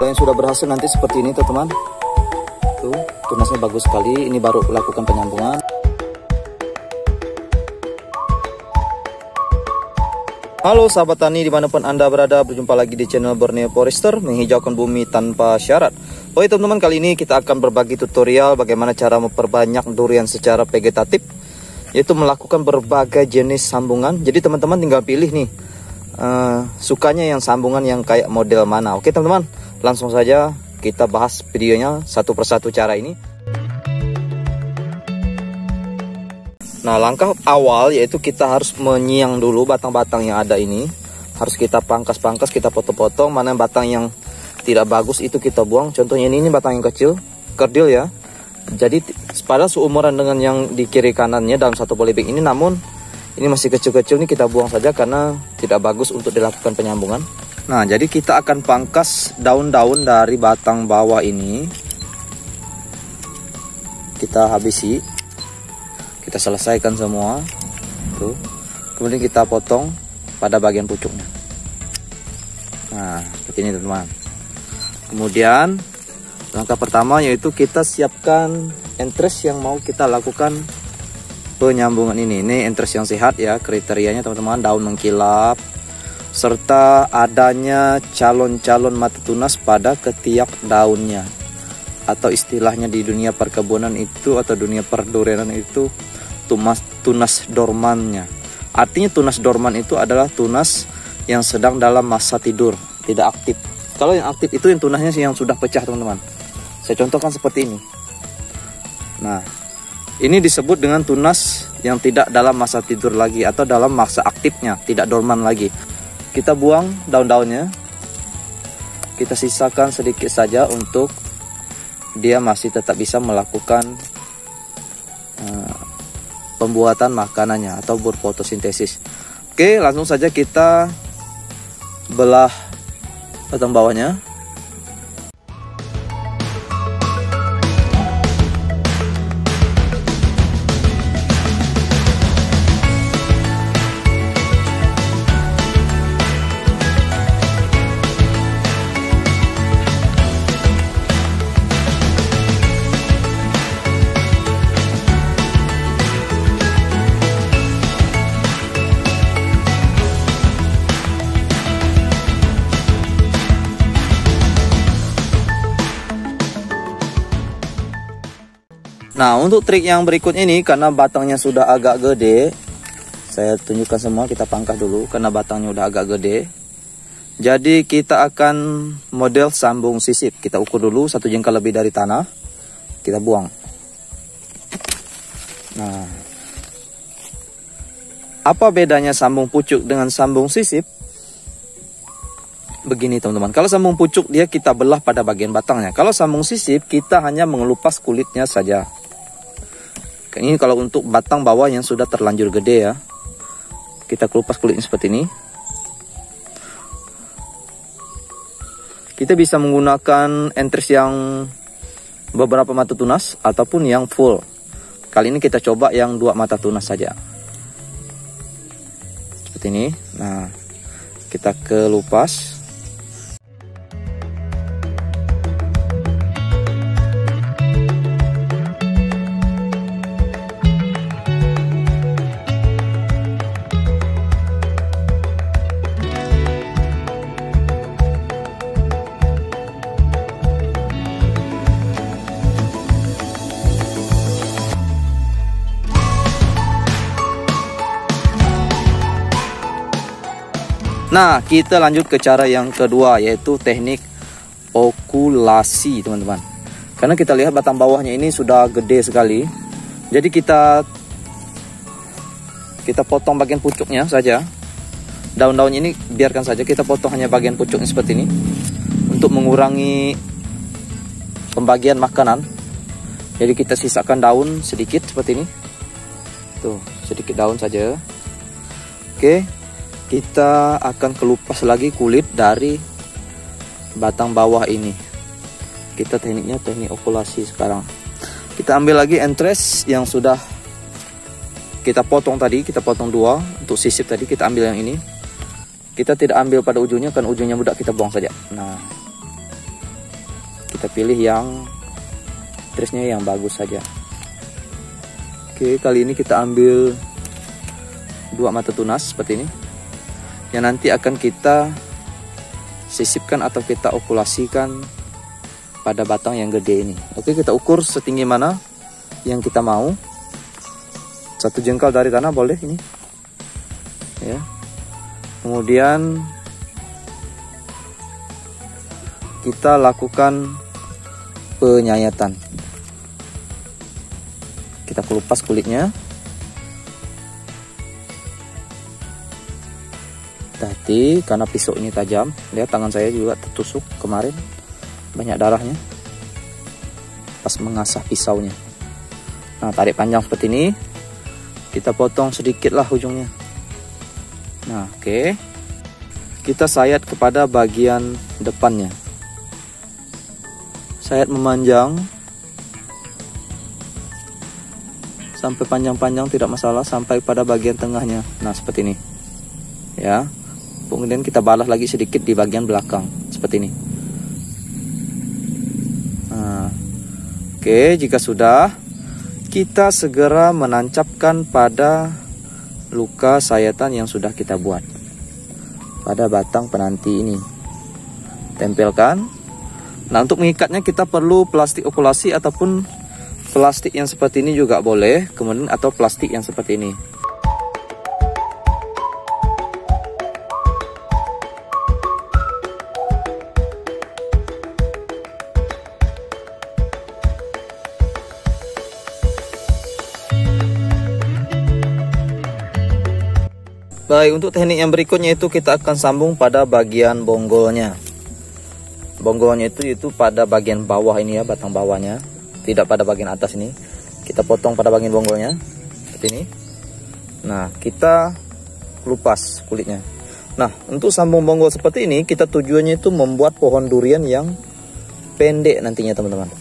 Kalau yang sudah berhasil nanti seperti ini teman-teman. Tuh, tunasnya bagus sekali. Ini baru lakukan penyambungan. Halo sahabat tani dimanapun Anda berada, berjumpa lagi di channel Borneo Forester, menghijaukan bumi tanpa syarat. Oke teman-teman, kali ini kita akan berbagi tutorial bagaimana cara memperbanyak durian secara vegetatif, yaitu melakukan berbagai jenis sambungan. Jadi teman-teman tinggal pilih nih, sukanya yang sambungan yang kayak model mana. Oke teman-teman, langsung saja kita bahas videonya satu persatu cara ini. Nah, langkah awal yaitu kita harus menyiang dulu batang-batang yang ada ini. Harus kita pangkas-pangkas, kita potong-potong. Mana batang yang tidak bagus itu kita buang. Contohnya ini batang yang kecil, kerdil ya. Jadi pada seumuran dengan yang di kiri kanannya dalam satu polybag ini, namun ini masih kecil-kecil, ini kita buang saja karena tidak bagus untuk dilakukan penyambungan. Nah, jadi kita akan pangkas daun-daun dari batang bawah ini. Kita habisi. Kita selesaikan semua tuh. Kemudian kita potong pada bagian pucuknya. Nah, seperti ini teman-teman. Kemudian langkah pertama yaitu kita siapkan entres yang mau kita lakukan penyambungan ini. Ini entres yang sehat ya, kriterianya teman-teman, daun mengkilap serta adanya calon-calon mata tunas pada ketiak daunnya, atau istilahnya di dunia perkebunan itu atau dunia perdurianan itu tunas dormannya. Artinya tunas dorman itu adalah tunas yang sedang dalam masa tidur, tidak aktif. Kalau yang aktif itu yang tunasnya yang sudah pecah teman-teman. Saya contohkan seperti ini. Nah, ini disebut dengan tunas yang tidak dalam masa tidur lagi atau dalam masa aktifnya, tidak dorman lagi. Kita buang daun-daunnya. Kita sisakan sedikit saja untuk dia masih tetap bisa melakukan pembuatan makanannya atau berfotosintesis. Oke, langsung saja kita belah batang bawahnya. Nah, untuk trik yang berikutnya ini, karena batangnya sudah agak gede, saya tunjukkan semua, kita pangkas dulu karena batangnya udah agak gede. Jadi kita akan model sambung sisip. Kita ukur dulu 1 jengkal lebih dari tanah, kita buang. Nah, apa bedanya sambung pucuk dengan sambung sisip? Begini teman-teman, kalau sambung pucuk dia kita belah pada bagian batangnya. Kalau sambung sisip kita hanya mengelupas kulitnya saja. Ini kalau untuk batang bawah yang sudah terlanjur gede ya, kita kelupas kulitnya seperti ini. Kita bisa menggunakan entres yang beberapa mata tunas ataupun yang full. Kali ini kita coba yang 2 mata tunas saja. Seperti ini. Nah, kita kelupas. Nah, kita lanjut ke cara yang kedua, yaitu teknik okulasi teman-teman. Karena kita lihat batang bawahnya ini sudah gede sekali. Jadi kita potong bagian pucuknya saja. Daun-daun ini biarkan saja, kita potong hanya bagian pucuknya seperti ini. Untuk mengurangi pembagian makanan. Jadi kita sisakan daun sedikit seperti ini. Tuh, sedikit daun saja. Oke. Kita akan kelupas lagi kulit dari batang bawah ini. Kita tekniknya teknik okulasi sekarang. Kita ambil lagi entres yang sudah kita potong tadi, kita potong 2 untuk sisip tadi, kita ambil yang ini. Kita tidak ambil pada ujungnya, kan ujungnya mudah, kita buang saja. Nah, Kita pilih yang irisnya yang bagus saja. Oke, kali ini kita ambil 2 mata tunas seperti ini, yang nanti akan kita sisipkan atau kita okulasikan pada batang yang gede ini. Oke, kita ukur setinggi mana yang kita mau. 1 jengkal dari tanah boleh ini ya. Kemudian kita lakukan penyayatan. Kita kelupas kulitnya. Hati-hati karena pisau ini tajam. Lihat tangan saya juga tertusuk kemarin, banyak darahnya pas mengasah pisaunya. Nah, tarik panjang seperti ini. Kita potong sedikit lah ujungnya. Nah, oke. Kita sayat kepada bagian depannya. Sayat memanjang sampai panjang-panjang tidak masalah, sampai pada bagian tengahnya. Nah, seperti ini ya. Kemudian kita balas lagi sedikit di bagian belakang seperti ini. Nah, oke, jika sudah, kita segera menancapkan pada luka sayatan yang sudah kita buat pada batang penanti ini. Tempelkan. Nah, untuk mengikatnya kita perlu plastik okulasi ataupun plastik yang seperti ini juga boleh, kemudian atau plastik yang seperti ini. Baik, untuk teknik yang berikutnya itu kita akan sambung pada bagian bonggolnya. Bonggolnya itu pada bagian bawah ini ya, batang bawahnya, tidak pada bagian atas ini. Kita potong pada bagian bonggolnya seperti ini. Nah, kita kelupas kulitnya. Nah, untuk sambung bonggol seperti ini, kita tujuannya itu membuat pohon durian yang pendek nantinya teman-teman,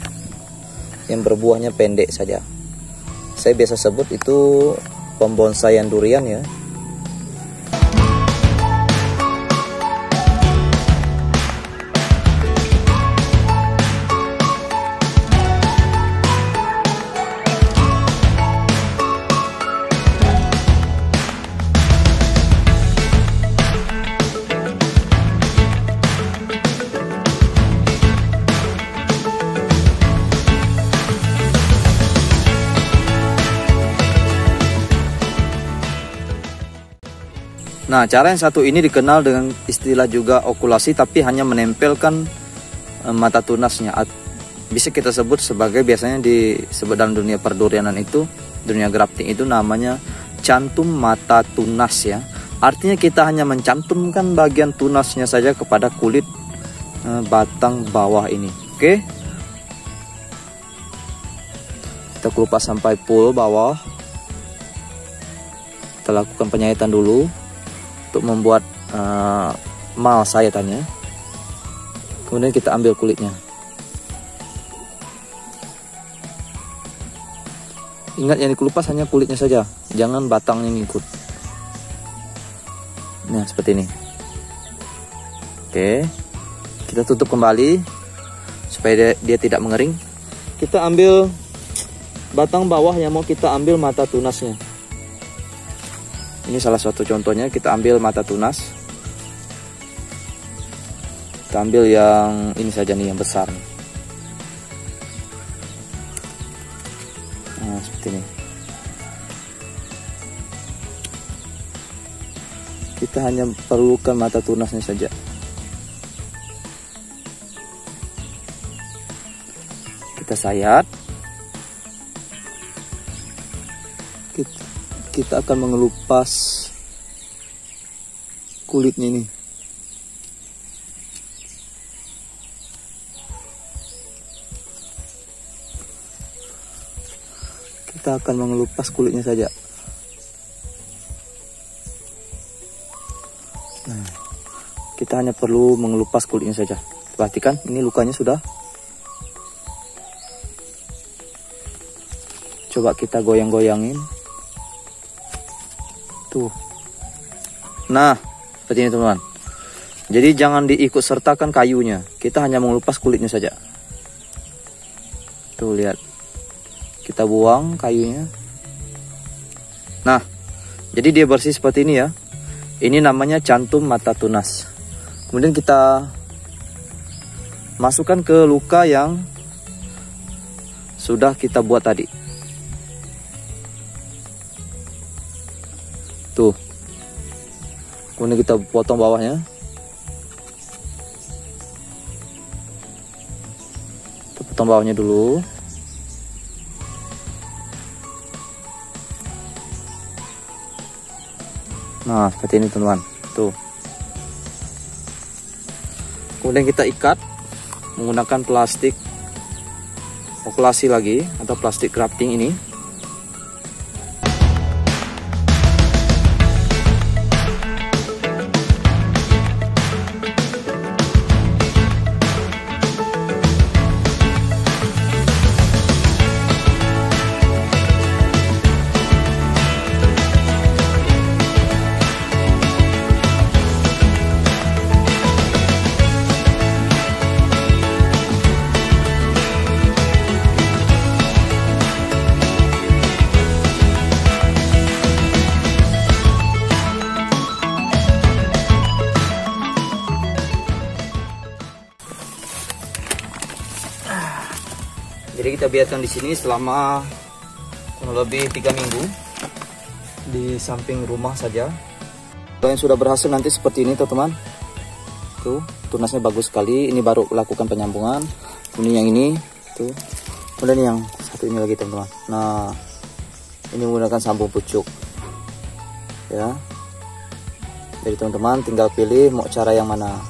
yang berbuahnya pendek saja. Saya biasa sebut itu pembonsaian durian ya. Nah, cara yang satu ini dikenal dengan istilah juga okulasi, tapi hanya menempelkan mata tunasnya. Bisa kita sebut sebagai, biasanya disebut dalam dunia perdurianan itu, dunia grafting itu namanya cantum mata tunas ya. Artinya kita hanya mencantumkan bagian tunasnya saja kepada kulit batang bawah ini. Oke. Kita kelupas sampai full bawah. Kita lakukan penyayatan dulu untuk membuat mal sayatannya. Kemudian kita ambil kulitnya. Ingat, yang dikelupas hanya kulitnya saja, jangan batangnya ngikut. Nah, seperti ini. Oke, kita tutup kembali supaya dia tidak mengering. Kita ambil batang bawah yang mau kita ambil mata tunasnya. Ini salah satu contohnya. Kita ambil mata tunas. Kita ambil yang ini saja nih, yang besar. Nah, seperti ini. Kita hanya perlukan mata tunasnya saja. Kita sayat. Kita akan mengelupas kulitnya ini. Kita akan mengelupas kulitnya saja. Nah, kita hanya perlu mengelupas kulitnya saja. Perhatikan, ini lukanya sudah. Coba kita goyang-goyangin. Tuh. Nah, seperti ini teman-teman. Jadi jangan diikut sertakan kayunya. Kita hanya mengelupas kulitnya saja. Tuh lihat, kita buang kayunya. Nah, jadi dia bersih seperti ini ya. Ini namanya cantum mata tunas. Kemudian kita masukkan ke luka yang sudah kita buat tadi. Tuh. Kemudian kita potong bawahnya. Kita potong bawahnya dulu. Nah, seperti ini teman-teman. Tuh. Kemudian kita ikat menggunakan plastik okulasi lagi atau plastik crafting ini. Jadi kita biarkan di sini selama kurang lebih 3 minggu di samping rumah saja. Kalau yang sudah berhasil nanti seperti ini teman-teman. Tuh, tunasnya bagus sekali. Ini baru lakukan penyambungan. Kemudian yang ini tuh. Kemudian yang satu ini lagi teman-teman. Nah, ini menggunakan sambung pucuk. Ya. Jadi teman-teman tinggal pilih mau cara yang mana.